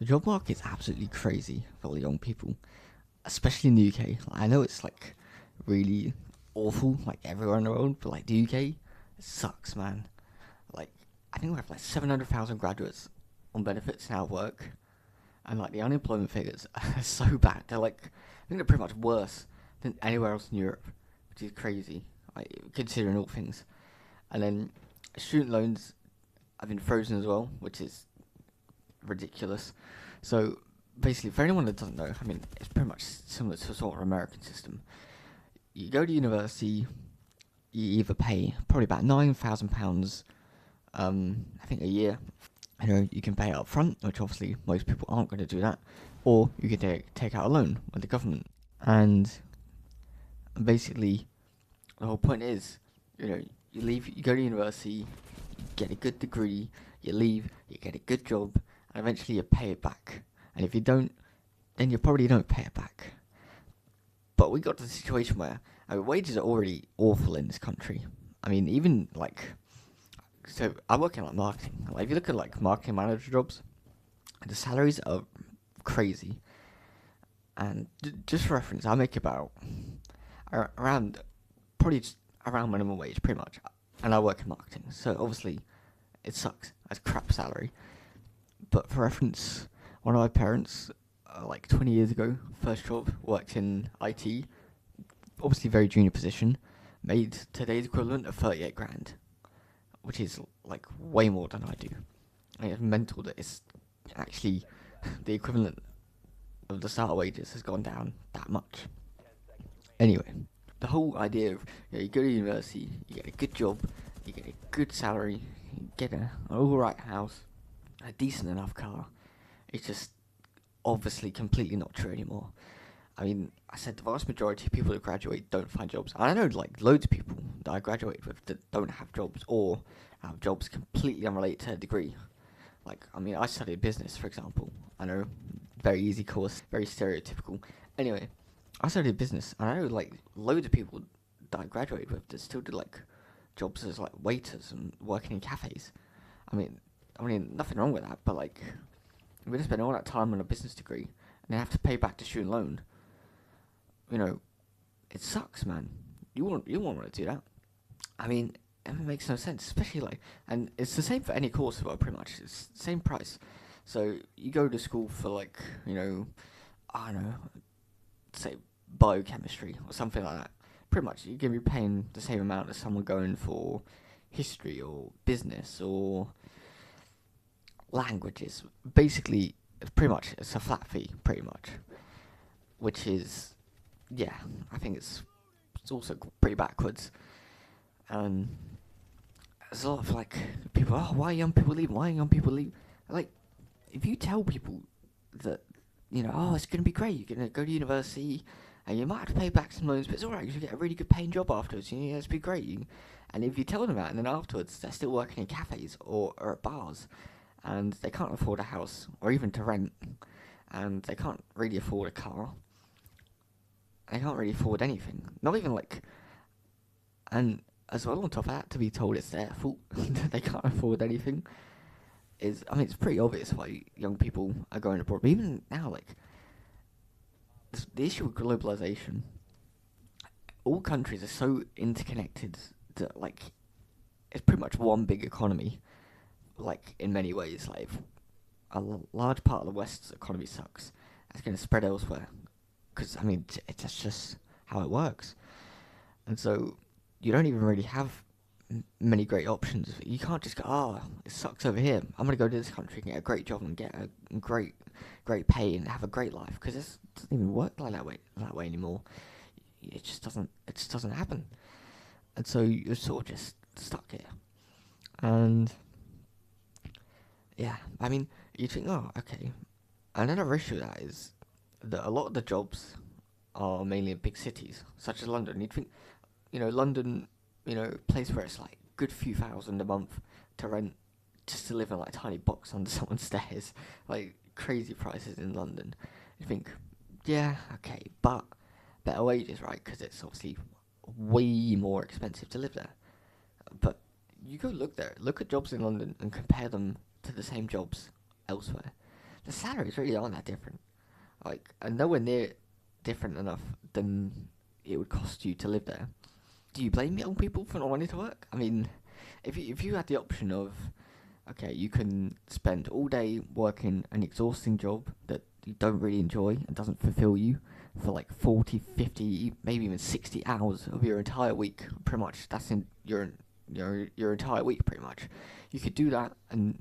The job market is absolutely crazy for all the young people, especially in the UK. I know it's like really awful, like everywhere in the world, but like the UK, it sucks, man. Like I think we have like 700,000 graduates on benefits now at work, and like the unemployment figures are so bad. They're like, I think they're pretty much worse than anywhere else in Europe, which is crazy, like, considering all things. And then student loans have been frozen as well, which is ridiculous. So basically, for anyone that doesn't know, I mean, it's pretty much similar to a sort of American system. You go to university, you either pay probably about £9,000, I think a year. You know, you can pay up front, which obviously most people aren't going to do that, or you can take out a loan with the government. And basically, the whole point is, you know, you leave, you go to university, you get a good degree, you leave, you get a good job, and eventually you pay it back. And if you don't, then you probably don't pay it back. But we got to the situation where wages are already awful in this country. I mean, even like, so I work in like marketing. Like, if you look at like marketing manager jobs, the salaries are crazy. And just for reference, I make about around probably just around minimum wage, pretty much. And I work in marketing, so obviously it sucks. It's crap salary. But for reference, one of my parents, like 20 years ago, first job, worked in IT, obviously very junior position, made today's equivalent of 38 grand, which is like way more than I do. And it's mental that it's actually the equivalent of the starter wages has gone down that much. Anyway, the whole idea of, you go to university, you get a good job, you get a good salary, you get an alright house, a decent enough car, it's just obviously completely not true anymore. I mean, I said the vast majority of people that graduate don't find jobs. And I know like loads of people that I graduated with that don't have jobs or have jobs completely unrelated to their degree. Like, I mean, I studied business, for example. I know, very easy course, very stereotypical. Anyway, I studied business, and I know like loads of people that I graduated with that still did like jobs as like waiters and working in cafes. I mean, nothing wrong with that, but like, we're gonna spend all that time on a business degree and then have to pay back the student loan. You know, it sucks, man. You won't want to do that. I mean, it makes no sense, especially like, and it's the same for any course as well. Pretty much, it's the same price. So you go to school for like, I don't know, say biochemistry or something like that. Pretty much, you're gonna be paying the same amount as someone going for history or business or languages. Basically, it's a flat fee, pretty much, which is, yeah, I think it's also pretty backwards. And there's a lot of like people, oh, why are young people leaving? Why are young people leaving? Like, if you tell people that, oh, it's gonna be great, you're gonna go to university, and you might have to pay back some loans, but it's alright, you get a really good paying job afterwards. It's be great. And if you tell them that, and then afterwards they're still working in cafes or at bars, and they can't afford a house or even to rent, and they can't really afford a car, they can't really afford anything. Not even like, and as well on top of that, to be told it's their fault that they can't afford anything is, I mean, it's pretty obvious why young people are going abroad. But even now, like, the issue with globalization, all countries are so interconnected that, like, it's pretty much one big economy. Like, in many ways, like, if large part of the West's economy sucks, that's going to spread elsewhere. Because, I mean, it's just how it works. And so, you don't even really have many great options. You can't just go, it sucks over here. I'm going to go to this country and get a great job and get a great pay and have a great life. Because it doesn't even work like that way anymore. It just doesn't happen. And so you're sort of just stuck here. And yeah, I mean, you think, oh, okay. Another issue with that is that a lot of the jobs are mainly in big cities, such as London. You'd think, London, place where it's like good few thousand a month to rent just to live in like a tiny box under someone's stairs, like crazy prices in London. You think, yeah, okay, but better wages, right? Because it's obviously way more expensive to live there. But you go look at jobs in London and compare them to the same jobs elsewhere. the salaries really aren't that different. Like, and nowhere near different enough than it would cost you to live there. Do you blame young people for not wanting to work? I mean, if you had the option of, okay, you can spend all day working an exhausting job that you don't really enjoy and doesn't fulfill you for like 40, 50, maybe even 60 hours of your entire week, pretty much. That's in your entire week, pretty much. You could do that, and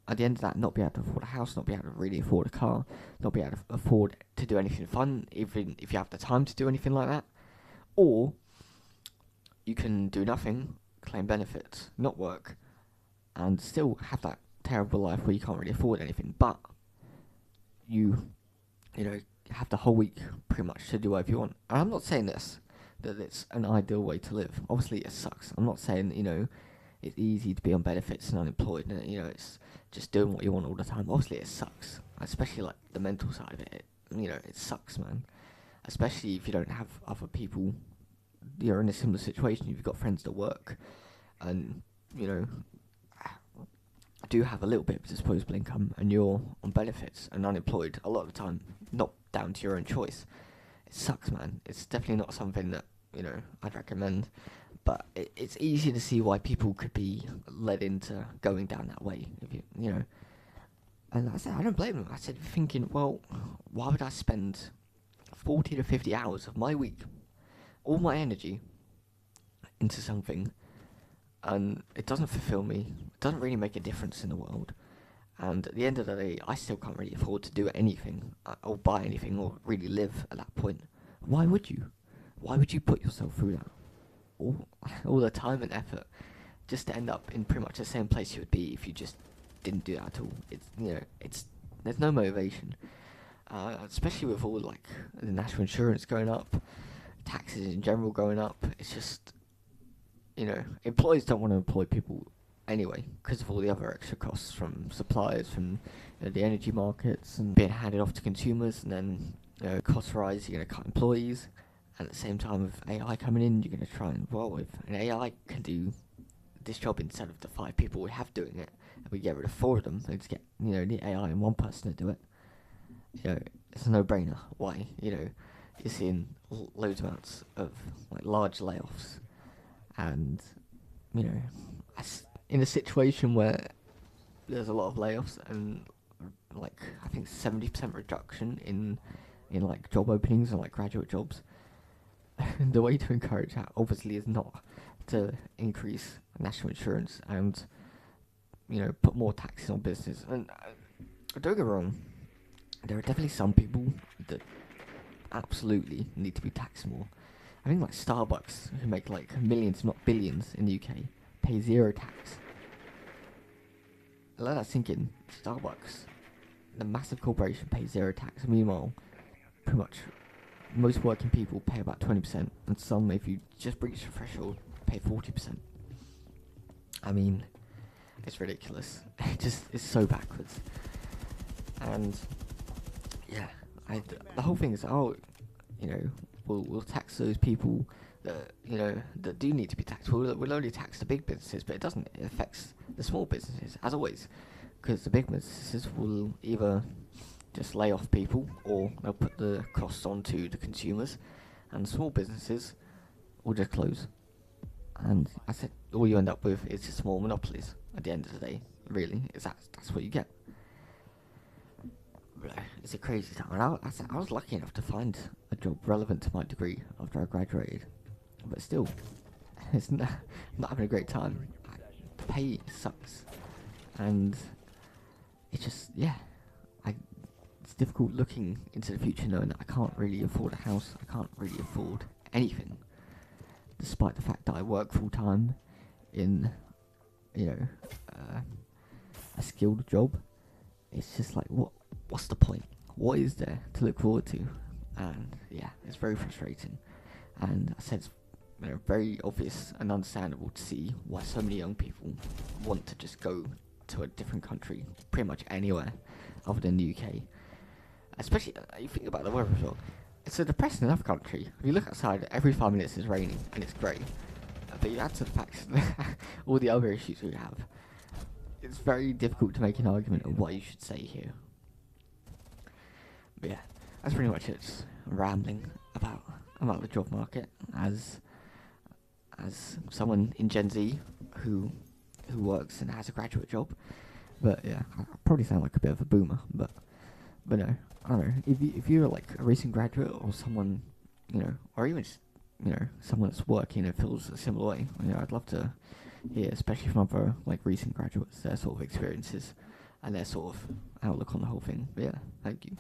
at the end of that, not be able to afford a house, not be able to really afford a car, not be able to afford to do anything fun, even if you have the time to do anything like that. Or you can do nothing, claim benefits, not work, and still have that terrible life where you can't really afford anything, but you, have the whole week pretty much to do whatever you want. And I'm not saying that it's an ideal way to live. Obviously, it sucks. I'm not saying, it's easy to be on benefits and unemployed, and, it's just doing what you want all the time. Obviously, it sucks, especially, like, the mental side of it. It sucks, man. Especially if you don't have other people, you're in a similar situation. You've got friends that work, and, do have a little bit of disposable income, and you're on benefits and unemployed a lot of the time, not down to your own choice. It sucks, man. It's definitely not something that I'd recommend, but it's easy to see why people could be led into going down that way. If and I said I don't blame them. I said thinking, well, why would I spend 40 to 50 hours of my week, all my energy, into something, and it doesn't fulfill me, it doesn't really make a difference in the world, and at the end of the day, I still can't really afford to do anything, or buy anything, or really live at that point. Why would you? Why would you put yourself through that? All the time and effort, just to end up in pretty much the same place you would be if you just didn't do that at all. It's there's no motivation, especially with all, like, the national insurance going up, taxes in general going up. It's just, employers don't want to employ people anyway because of all the other extra costs from suppliers, from the energy markets, and being handed off to consumers, and then costs rise, you're going to cut employees. And at the same time, with AI coming in, you're going to try and, well, if an AI can do this job instead of the 5 people we have doing it, and we get rid of 4 of them, and just get the AI and 1 person to do it, it's a no-brainer. Why? You're seeing loads amounts of, like, large layoffs, and in a situation where there's a lot of layoffs and, like, I think 70% reduction in like job openings and, like, graduate jobs. The way to encourage that obviously is not to increase national insurance and put more taxes on business. And don't get me wrong, there are definitely some people that absolutely need to be taxed more. I think, like, Starbucks, who make, like, millions, not billions, in the UK, pay 0 tax. Let that sink in. Starbucks, the massive corporation, pays 0 tax. Meanwhile, pretty much most working people pay about 20%, and some, if you just breach the threshold, pay 40%. I mean, it's ridiculous. It's so backwards. And yeah, the whole thing is, we'll tax those people that that do need to be taxed. We'll only tax the big businesses, but it doesn't. It affects the small businesses, as always, because the big businesses will either just lay off people, or they'll put the costs onto the consumers, and small businesses will just close. And I said, all you end up with is just small monopolies. At the end of the day, really, that's what you get. It's a crazy time. And I was lucky enough to find a job relevant to my degree after I graduated, but still, I'm not having a great time. The pay sucks, and it's just, it's difficult looking into the future, knowing that I can't really afford a house, I can't really afford anything, despite the fact that I work full time in, a skilled job. It's just like, what's the point? What is there to look forward to? And yeah, it's very frustrating. And I said it's very obvious and understandable to see why so many young people want to just go to a different country, pretty much anywhere other than the UK. Especially, you think about the weather as well. It's a depressing enough country. If you look outside, every 5 minutes it's raining and it's grey. But you add to the fact all the other issues we have, it's very difficult to make an argument of why you should stay here. But yeah, that's pretty much it. Just rambling about the job market as someone in Gen Z who works and has a graduate job. But yeah, I probably sound like a bit of a boomer, but no, I don't know. If you're like a recent graduate or someone, or even just someone that's working and feels a similar way, I'd love to hear, especially from other like recent graduates, their sort of experiences and their sort of outlook on the whole thing. But yeah, thank you.